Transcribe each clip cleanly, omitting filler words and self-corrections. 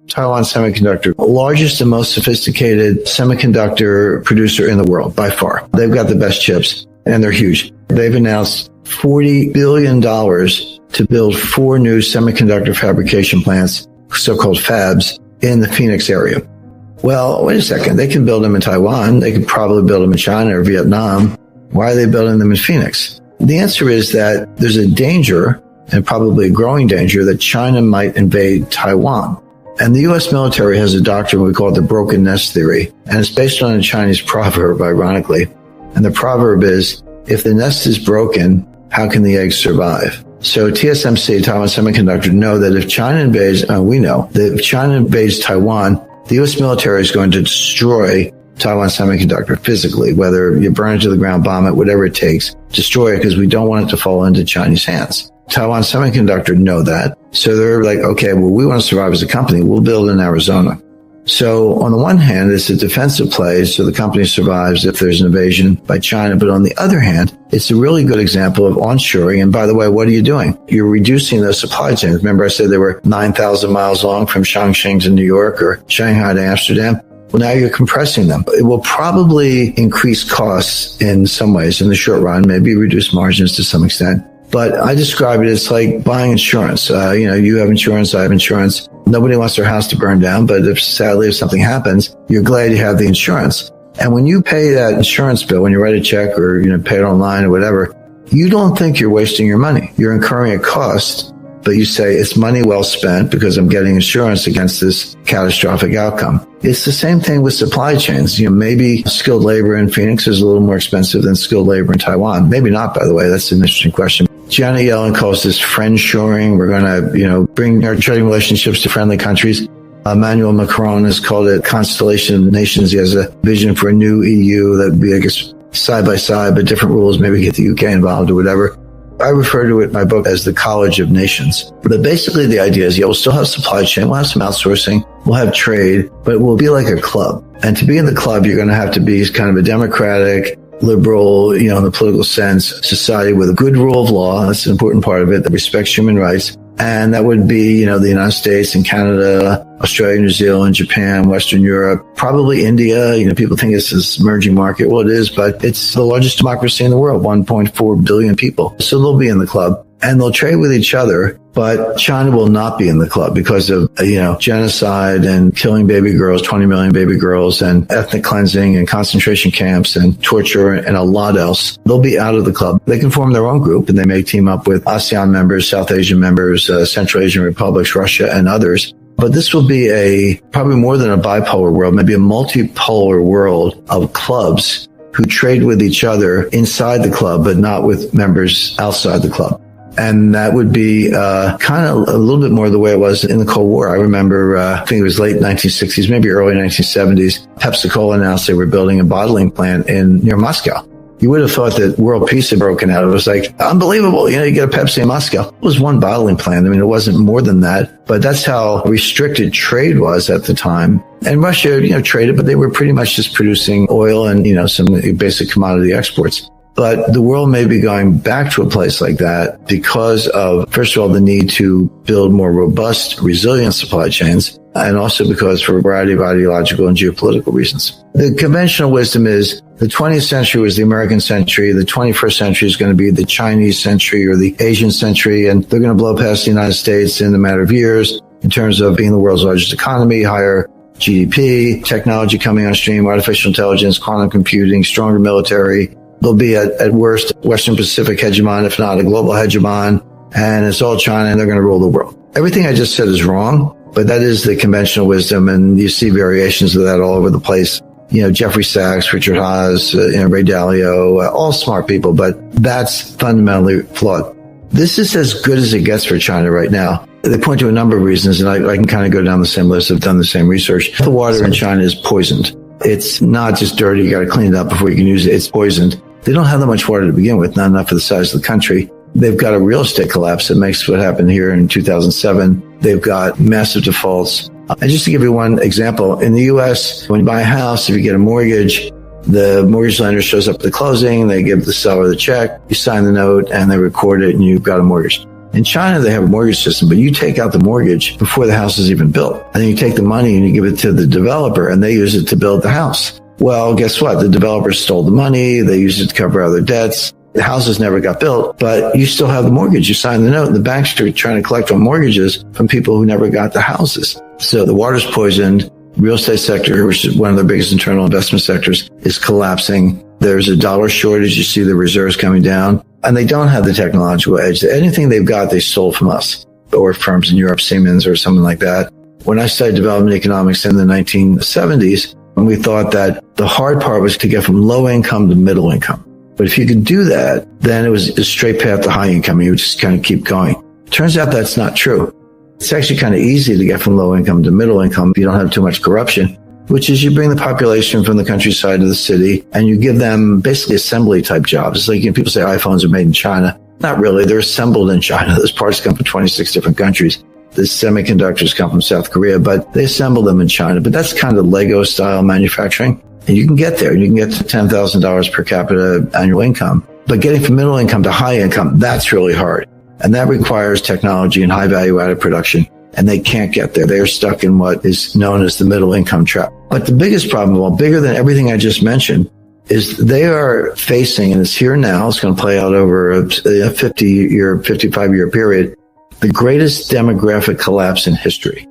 Taiwan Semiconductor, largest and most sophisticated semiconductor producer in the world by far. They've got the best chips and they're huge. They've announced $40 billion to build 4 new semiconductor fabrication plants, so-called fabs, in the Phoenix area. Well, wait a second. They can build them in Taiwan. They could probably build them in China or Vietnam. Why are they building them in Phoenix? The answer is that there's a danger, and probably a growing danger, that China might invade Taiwan. And the U.S. military has a doctrine we call it the broken nest theory. And it's based on a Chinese proverb, ironically. And the proverb is, if the nest is broken, how can the eggs survive? So TSMC, Taiwan Semiconductor, know that if China invades, we know that if China invades Taiwan, the U.S. military is going to destroy Taiwan Semiconductor physically, whether you burn it to the ground, bomb it, whatever it takes, destroy it because we don't want it to fall into Chinese hands. Taiwan Semiconductor know that. So they're like, okay, well, we want to survive as a company. We'll build in Arizona. So on the one hand, it's a defensive play, so the company survives if there's an invasion by China. But on the other hand, it's a really good example of onshoring. And by the way, what are you doing? You're reducing those supply chains. Remember I said they were 9,000 miles long from Chongqing to New York or Shanghai to Amsterdam? Well, now you're compressing them. It will probably increase costs in some ways in the short run, maybe reduce margins to some extent. But I describe it as like buying insurance. You have insurance, I have insurance. Nobody wants their house to burn down, but if something happens, you're glad you have the insurance. And when you pay that insurance bill, when you write a check or, pay it online or whatever, you don't think you're wasting your money. You're incurring a cost, but you say it's money well spent because I'm getting insurance against this catastrophic outcome. It's the same thing with supply chains. Maybe skilled labor in Phoenix is a little more expensive than skilled labor in Taiwan. Maybe not, by the way. That's an interesting question. Janet Yellen calls this friendshoring. We're going to, bring our trading relationships to friendly countries. Emmanuel Macron has called it constellation of nations. He has a vision for a new EU that would be, I guess, side by side, but different rules. Maybe get the UK involved or whatever. I refer to it in my book as the College of Nations. But basically the idea is, we'll still have supply chain, we'll have some outsourcing, we'll have trade, but it will be like a club. And to be in the club, you're going to have to be kind of a democratic, liberal, in the political sense, society with a good rule of law. That's an important part of it, that respects human rights. And that would be, the United States and Canada, Australia, New Zealand, Japan, Western Europe, probably India. People think it's this emerging market. Well, it is, but it's the largest democracy in the world, 1.4 billion people. So they'll be in the club and they'll trade with each other. But China will not be in the club because of, genocide and killing baby girls, 20 million baby girls, and ethnic cleansing and concentration camps and torture and a lot else. They'll be out of the club. They can form their own group and they may team up with ASEAN members, South Asian members, Central Asian republics, Russia, and others. But this will be probably more than a bipolar world, maybe a multipolar world of clubs who trade with each other inside the club, but not with members outside the club. And that would be kind of a little bit more the way it was in the Cold War. I remember, I think it was late 1960s, maybe early 1970s, Pepsi-Cola announced they were building a bottling plant near Moscow. You would have thought that world peace had broken out. It was like, unbelievable. You get a Pepsi in Moscow. It was one bottling plant. It wasn't more than that. But that's how restricted trade was at the time. And Russia, traded, but they were pretty much just producing oil and, some basic commodity exports. But the world may be going back to a place like that because of, first of all, the need to build more robust, resilient supply chains, and also because for a variety of ideological and geopolitical reasons. The conventional wisdom is the 20th century was the American century. The 21st century is going to be the Chinese century or the Asian century, and they're going to blow past the United States in a matter of years in terms of being the world's largest economy, higher GDP, technology coming on stream, artificial intelligence, quantum computing, stronger military. They'll be at worst Western Pacific hegemon, if not a global hegemon, and it's all China and they're going to rule the world. Everything I just said is wrong, but that is the conventional wisdom, and you see variations of that all over the place. Jeffrey Sachs, Richard Haas, Ray Dalio, all smart people, but that's fundamentally flawed. This is as good as it gets for China right now. They point to a number of reasons, and I can kind of go down the same list. I've done the same research. The water in China is poisoned. It's not just dirty. You got to clean it up before you can use it. It's poisoned. They don't have that much water to begin with, not enough for the size of the country. They've got a real estate collapse that makes what happened here in 2007. They've got massive defaults. And just to give you one example, in the U.S., when you buy a house, if you get a mortgage, the mortgage lender shows up at the closing, they give the seller the check, you sign the note, and they record it, and you've got a mortgage. In China, they have a mortgage system, but you take out the mortgage before the house is even built. And then you take the money and you give it to the developer and they use it to build the house. Well, guess what? The developer stole the money. They used it to cover other debts. The houses never got built, but you still have the mortgage. You signed the note, and the banks are trying to collect on mortgages from people who never got the houses. So the water's poisoned. Real estate sector, which is one of their biggest internal investment sectors, is collapsing. There's a dollar shortage. You see the reserves coming down, and they don't have the technological edge. Anything they've got, they stole from us or firms in Europe, Siemens or something like that. When I studied development economics in the 1970s, we thought that the hard part was to get from low income to middle income. But if you could do that, then it was a straight path to high income. You would just kind of keep going. Turns out that's not true. It's actually kind of easy to get from low income to middle income if you don't have too much corruption, which is you bring the population from the countryside to the city and you give them basically assembly type jobs. It's like, people say iPhones are made in China. Not really. They're assembled in China. Those parts come from 26 different countries. The semiconductors come from South Korea, but they assemble them in China. But that's kind of Lego style manufacturing. And you can get there. You can get to $10,000 per capita annual income. But getting from middle income to high income, that's really hard. And that requires technology and high value added production. And they can't get there. They are stuck in what is known as the middle income trap. But the biggest problem, well, bigger than everything I just mentioned, is they are facing, and it's here now, it's going to play out over a 55-year period, the greatest demographic collapse in history.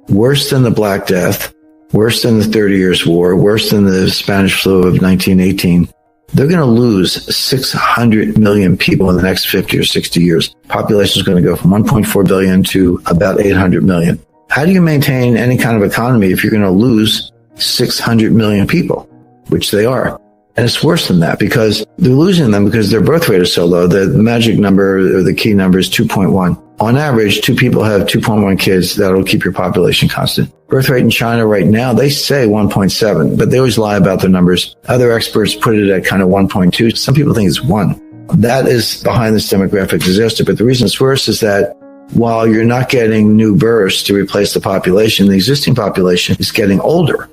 Worse than the Black Death, worse than the 30 Years' War, worse than the Spanish flu of 1918. They're going to lose 600 million people in the next 50 or 60 years. Population is going to go from 1.4 billion to about 800 million. How do you maintain any kind of economy if you're going to lose 600 million people, which they are? And it's worse than that because they're losing them because their birth rate is so low. The magic number or the key number is 2.1. On average, 2 people have 2.1 kids. That'll keep your population constant. Birth rate in China right now, they say 1.7, but they always lie about their numbers. Other experts put it at kind of 1.2. Some people think it's 1. That is behind this demographic disaster. But the reason it's worse is that while you're not getting new births to replace the population, the existing population is getting older.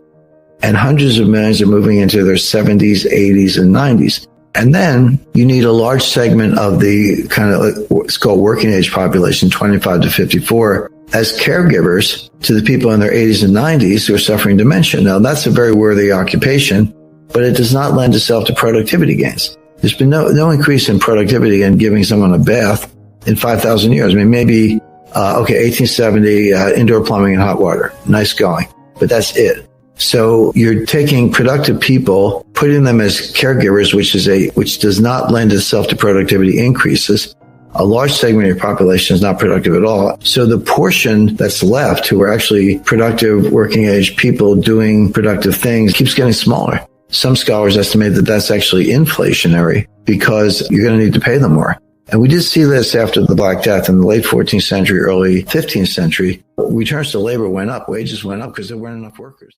And hundreds of millions are moving into their 70s, 80s, and 90s. And then you need a large segment of the kind of what's called working age population, 25 to 54, as caregivers to the people in their 80s and 90s who are suffering dementia. Now, that's a very worthy occupation, but it does not lend itself to productivity gains. There's been no increase in productivity in giving someone a bath in 5,000 years. I mean, maybe, 1870, indoor plumbing and hot water. Nice going. But that's it. So you're taking productive people, putting them as caregivers, which does not lend itself to productivity increases. A large segment of your population is not productive at all. So the portion that's left who are actually productive working age people doing productive things keeps getting smaller. Some scholars estimate that that's actually inflationary because you're going to need to pay them more. And we did see this after the Black Death in the late 14th century, early 15th century. Returns to labor went up. Wages went up because there weren't enough workers.